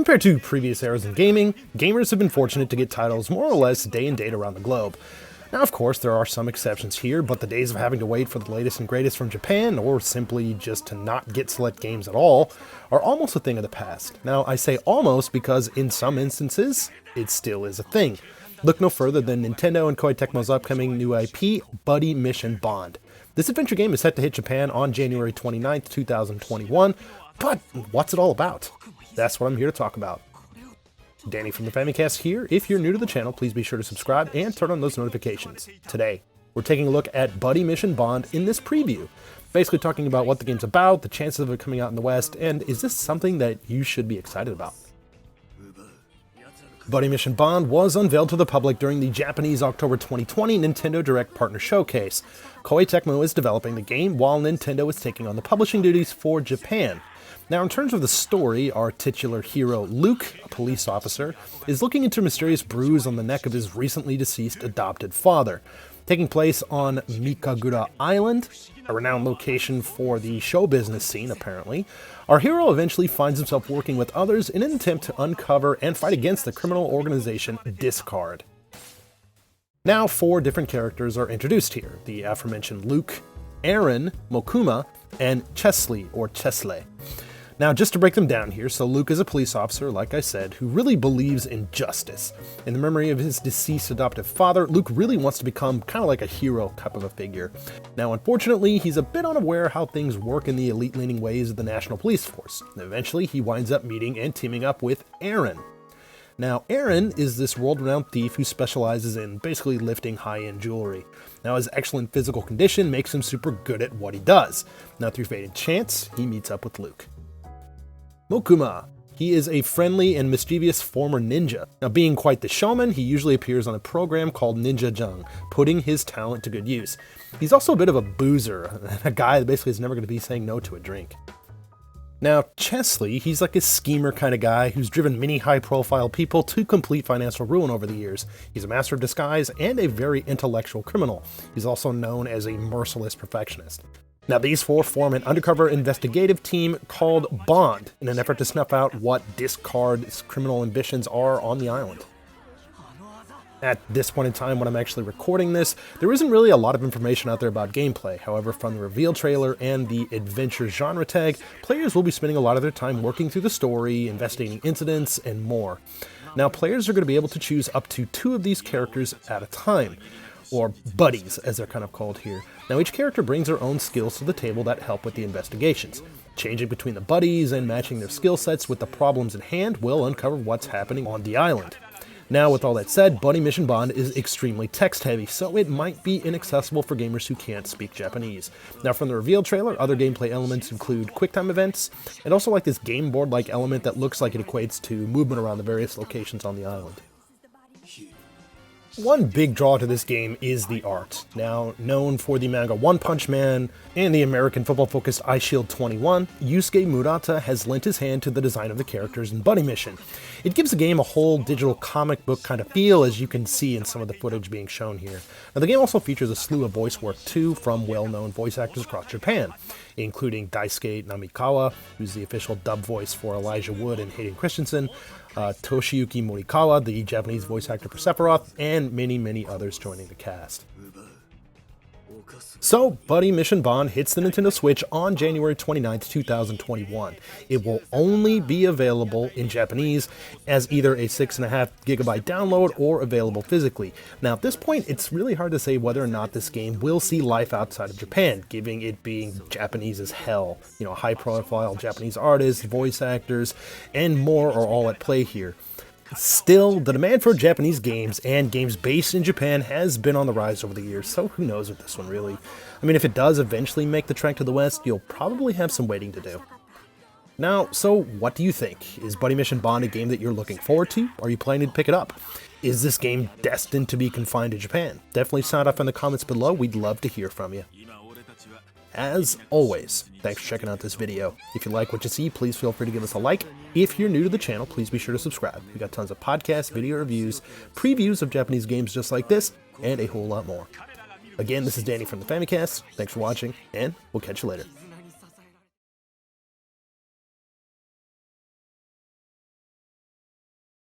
Compared to previous eras in gaming, gamers have been fortunate to get titles more or less day and date around the globe. Now, of course, there are some exceptions here, but the days of having to wait for the latest and greatest from Japan, or simply just to not get select games at all, are almost a thing of the past. Now, I say almost because in some instances, it still is a thing. Look no further than Nintendo and Koei Tecmo's upcoming new IP, Buddy Mission Bond. This adventure game is set to hit Japan on January 29th, 2021, but what's it all about? That's what I'm here to talk about. Danny from the Famicast here. If you're new to the channel, please be sure to subscribe and turn on those notifications. Today, we're taking a look at Buddy Mission Bond in this preview. Basically talking about what the game's about, the chances of it coming out in the West, and is this something that you should be excited about? Buddy Mission Bond was unveiled to the public during the Japanese October 2020 Nintendo Direct Partner Showcase. Koei Tecmo is developing the game while Nintendo is taking on the publishing duties for Japan. Now, in terms of the story, our titular hero, Luke, a police officer, is looking into a mysterious bruise on the neck of his recently deceased adopted father. Taking place on Mikagura Island, a renowned location for the show business scene, apparently, our hero eventually finds himself working with others in an attempt to uncover and fight against the criminal organization Discard. Now, 4 different characters are introduced here: the aforementioned Luke, Aaron, Mokuma, and Chesley, or Chesley. Now, just to break them down here, so Luke is a police officer, like I said, who really believes in justice. In the memory of his deceased adoptive father, Luke really wants to become kind of like a hero type of a figure. Now, unfortunately, he's a bit unaware how things work in the elite-leaning ways of the National Police Force. Eventually, he winds up meeting and teaming up with Aaron. Now, Aaron is this world-renowned thief who specializes in basically lifting high-end jewelry. Now, his excellent physical condition makes him super good at what he does. Now, through fate and chance, he meets up with Luke. Mokuma. He is a friendly and mischievous former ninja. Now, being quite the showman, he usually appears on a program called Ninja Jung, putting his talent to good use. He's also a bit of a boozer, a guy that basically is never going to be saying no to a drink. Now, Chesley, he's like a schemer kind of guy who's driven many high-profile people to complete financial ruin over the years. He's a master of disguise and a very intellectual criminal. He's also known as a merciless perfectionist. Now, these 4 form an undercover investigative team called Bond in an effort to snuff out what Discard's criminal ambitions are on the island. At this point in time, when I'm actually recording this, there isn't really a lot of information out there about gameplay. However, from the reveal trailer and the adventure genre tag, players will be spending a lot of their time working through the story, investigating incidents, and more. Now, players are going to be able to choose up to 2 of these characters at a time, or buddies, as they're kind of called here. Now, each character brings their own skills to the table that help with the investigations. Changing between the buddies and matching their skill sets with the problems at hand will uncover what's happening on the island. Now, with all that said, Buddy Mission Bond is extremely text-heavy, so it might be inaccessible for gamers who can't speak Japanese. Now, from the reveal trailer, other gameplay elements include QuickTime events, and also like this game board-like element that looks like it equates to movement around the various locations on the island. One big draw to this game is the art. Now, known for the manga One Punch Man and the American football-focused iShield 21, Yusuke Murata has lent his hand to the design of the characters in Buddy Mission. It gives the game a whole digital comic book kind of feel, as you can see in some of the footage being shown here. Now, the game also features a slew of voice work too from well-known voice actors across Japan, including Daisuke Namikawa, who's the official dub voice for Elijah Wood and Hayden Christensen, Toshiyuki Morikawa, the Japanese voice actor for Sephiroth, and many, many others joining the cast. So, Buddy Mission Bond hits the Nintendo Switch on January 29th, 2021. It will only be available in Japanese as either a 6.5GB download or available physically. Now, at this point, it's really hard to say whether or not this game will see life outside of Japan, given it being Japanese as hell. You know, high-profile Japanese artists, voice actors, and more are all at play here. Still, the demand for Japanese games and games based in Japan has been on the rise over the years, so who knows with this one really. I mean, if it does eventually make the trek to the West, you'll probably have some waiting to do. Now, so what do you think? Is Buddy Mission Bond a game that you're looking forward to? Are you planning to pick it up? Is this game destined to be confined to Japan? Definitely sound off in the comments below, we'd love to hear from you. As always, thanks for checking out this video. If you like what you see, please feel free to give us a like. If you're new to the channel, please be sure to subscribe. We got tons of podcasts, video reviews, previews of Japanese games just like this, and a whole lot more. Again, this is Danny from the Famicast. Thanks for watching, and we'll catch you later.